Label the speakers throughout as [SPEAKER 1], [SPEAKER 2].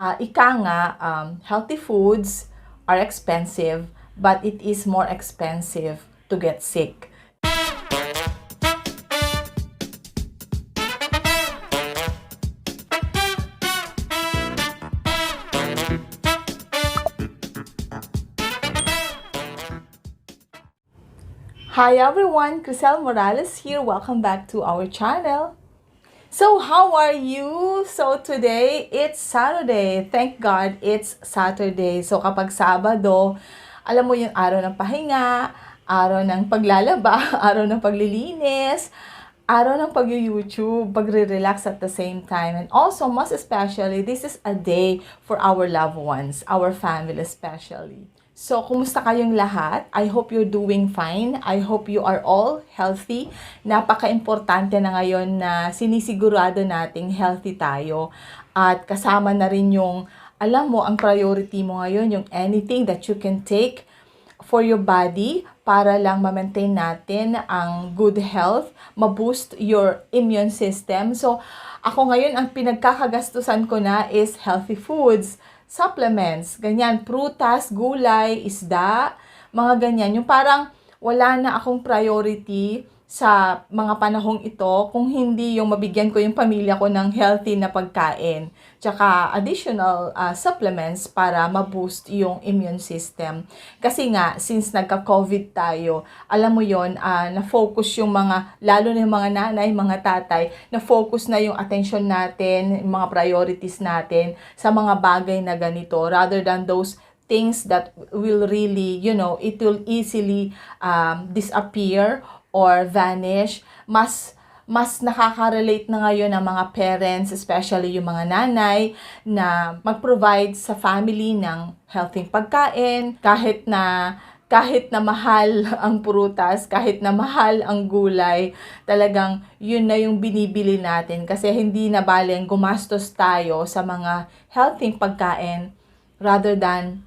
[SPEAKER 1] Ika nga, healthy foods are expensive, but it is more expensive to get sick. Hi everyone, Crisel Morales here. Welcome back to our channel. So how are you? So today, it's Saturday. Thank God it's Saturday. So kapag Sabado, alam mo yung araw ng pahinga, araw ng paglalaba, araw ng paglilinis, araw ng pag-YouTube, pagre-relax at the same time. And also, most especially, this is a day for our loved ones, our family especially. So, kumusta kayong lahat? I hope you're doing fine. I hope you are all healthy. Napaka-importante na ngayon na sinisigurado nating healthy tayo. At kasama na rin yung, alam mo, ang priority mo ngayon, yung anything that you can take for your body para lang ma-maintain natin ang good health, ma-boost your immune system. So, ako ngayon, ang pinagkakagastusan ko na is healthy foods, supplements, ganyan, prutas, gulay, isda, mga ganyan. Yung parang wala na akong priority sa mga panahong ito kung hindi yung mabigyan ko yung pamilya ko ng healthy na pagkain. Tsaka additional supplements para ma-boost yung immune system. Kasi nga, since nagka-COVID tayo, alam mo yon, na-focus yung mga, lalo na yung mga nanay, mga tatay, na-focus na yung attention natin, yung mga priorities natin sa mga bagay na ganito rather than those things that will really, it will easily disappear or vanish. Mas nakaka-relate na ngayon ang mga parents, especially yung mga nanay, na mag-provide sa family ng healthy pagkain, kahit na mahal ang prutas, kahit na mahal ang gulay, talagang yun na yung binibili natin kasi hindi na baling gumastos tayo sa mga healthy pagkain rather than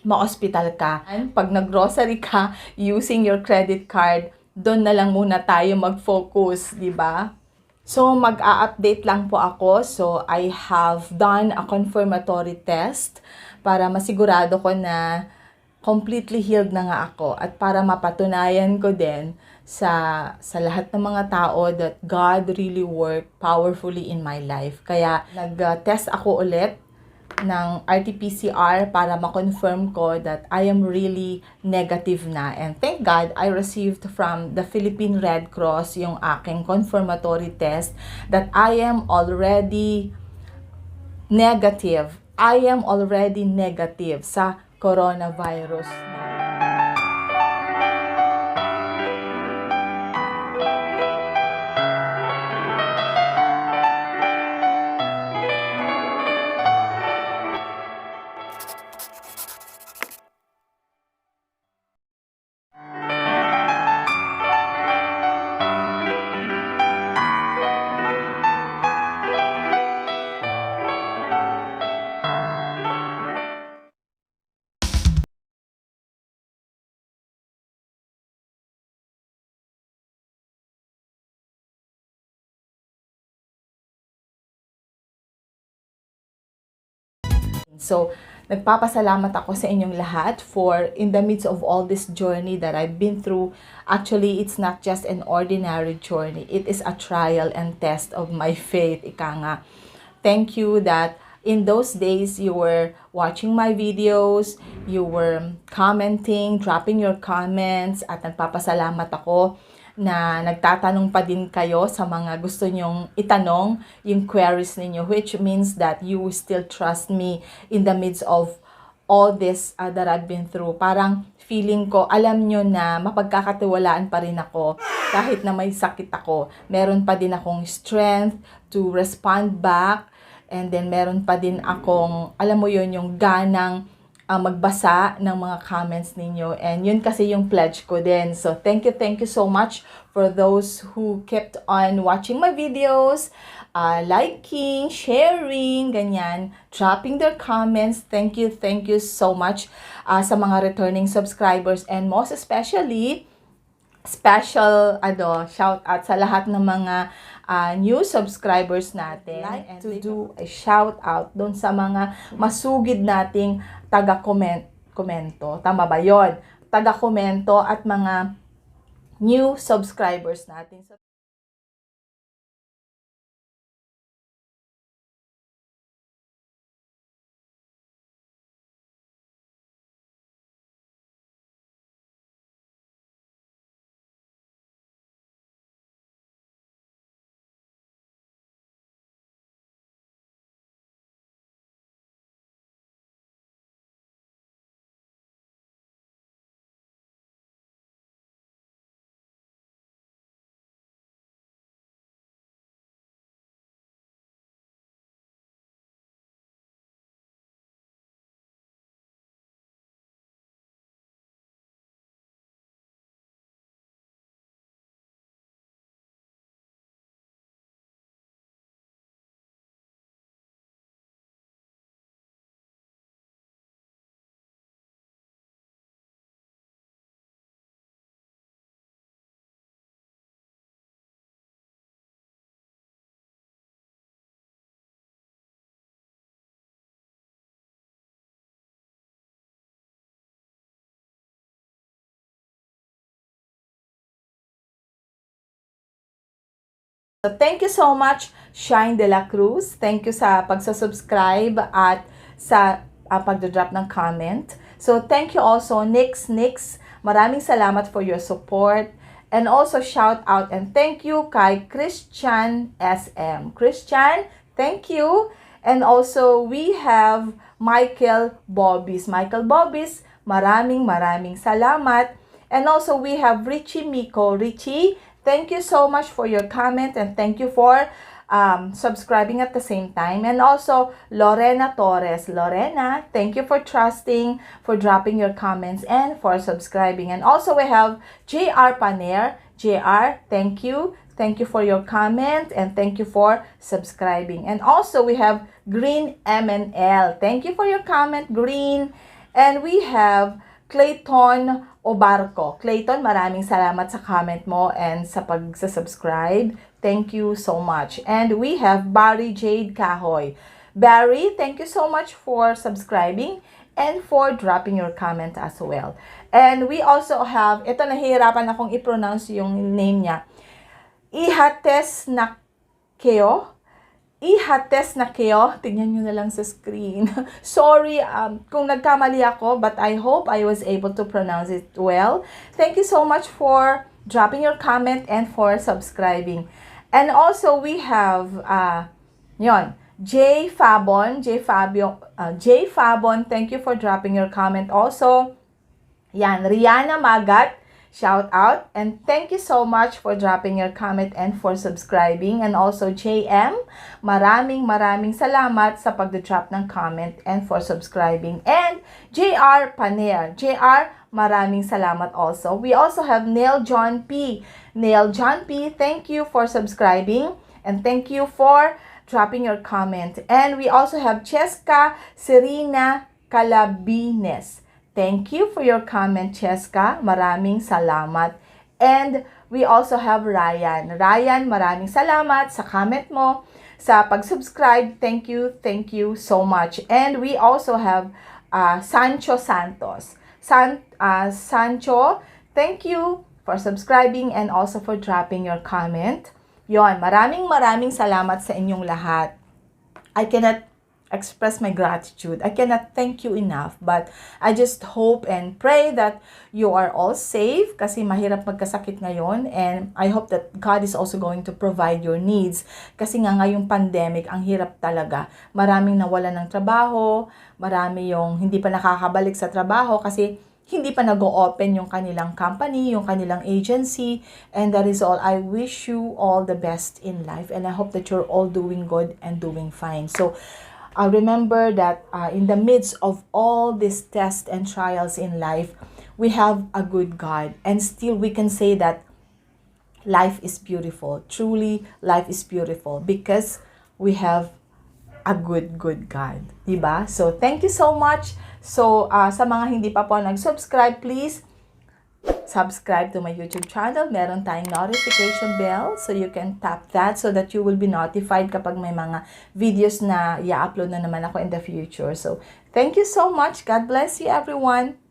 [SPEAKER 1] ma-hospital ka. Pag nag-grocery ka using your credit card, doon na lang muna tayo mag-focus, di ba? So, mag-a-update lang po ako. So, I have done a confirmatory test para masigurado ko na completely healed na nga ako at para mapatunayan ko din sa lahat ng mga tao that God really worked powerfully in my life. Kaya, nag-test ako ulit ng RT-PCR para ma-confirm ko that I am really negative na. And thank God, I received from the Philippine Red Cross yung aking confirmatory test that I am already negative. I am already negative sa coronavirus. So, nagpapasalamat ako sa inyong lahat for in the midst of all this journey that I've been through. Actually, it's not just an ordinary journey. It is a trial and test of my faith, ika nga. Thank you that in those days you were watching my videos, you were commenting, dropping your comments, at nagpapasalamat ako na nagtatanong pa din kayo sa mga gusto nyong itanong, yung queries ninyo, which means that you still trust me in the midst of all this that I've been through. Parang feeling ko, alam nyo na mapagkakatiwalaan pa rin ako kahit na may sakit ako. Meron pa din akong strength to respond back, and then meron pa din akong, alam mo yun, yung ganang magbasa ng mga comments ninyo. And yun kasi yung pledge ko din. So, thank you so much for those who kept on watching my videos, liking, sharing, ganyan, dropping their comments. Thank you so much sa mga returning subscribers, and most especially, special shout out sa lahat ng mga new subscribers natin. Like and to do a shout out doon sa mga masugid nating taga-komento. Tama ba yon? Taga-komento at mga new subscribers natin. So, thank you so much, Shine De La Cruz. Thank you sa pagsa-subscribe at sa pagdodrop ng comment. So, thank you also, Nix. Maraming salamat for your support. And also, shout out and thank you kay Christian SM. Christian, thank you. And also, we have Michael Bobis. Maraming salamat. And also, we have Richie Miko. Richie, thank you so much for your comment and thank you for subscribing at the same time. And also, Lorena Torres. Lorena, thank you for trusting, for dropping your comments, and for subscribing. And also, we have JR Paner. JR, thank you. Thank you for your comment and thank you for subscribing. And also, we have Green MNL. Thank you for your comment, Green. And we have Clayton Obarco. Clayton, maraming salamat sa comment mo and sa pag-subscribe. Thank you so much. And we have Barry Jade Kahoy. Barry, thank you so much for subscribing and for dropping your comment as well. And we also have, ito nahihirapan akong i-pronounce yung name niya. Ihates na Keo. Tingnan nyo na lang sa screen. Sorry kung nagkamali ako, but I hope I was able to pronounce it well. Thank you so much for dropping your comment and for subscribing. And also, we have, J Fabon, thank you for dropping your comment also. Yan, Rihanna Magat, shout out. And thank you so much for dropping your comment and for subscribing. And also, JM, maraming salamat sa pagdrop ng comment and for subscribing. And JR Paner. JR, maraming salamat also. We also have Neil John P. Neil John P, thank you for subscribing. And thank you for dropping your comment. And we also have Cheska Serena Calabines. Thank you for your comment, Cheska. Maraming salamat. And we also have Ryan. Ryan, maraming salamat sa comment mo, sa pag-subscribe. Thank you so much. And we also have Sancho Santos. Sancho, thank you for subscribing and also for dropping your comment. Yon, maraming salamat sa inyong lahat. I cannot express my gratitude. I cannot thank you enough, but I just hope and pray that you are all safe kasi mahirap magkasakit ngayon, and I hope that God is also going to provide your needs kasi nga ngayong pandemic, ang hirap talaga. Maraming nawalan ng trabaho, marami yung hindi pa nakakabalik sa trabaho kasi hindi pa nag-o-open yung kanilang company, yung kanilang agency, and that is all. I wish you all the best in life, and I hope that you're all doing good and doing fine. So, remember that in the midst of all these tests and trials in life, we have a good God, and still we can say that life is beautiful. Truly, life is beautiful because we have a good God. Diba? So, thank you so much. So, sa mga hindi pa po nag-subscribe, please subscribe to my YouTube channel. Meron tayong notification bell, so you can tap that so that you will be notified kapag may mga videos na i-upload na naman ako in the future. So, thank you so much. God bless you everyone.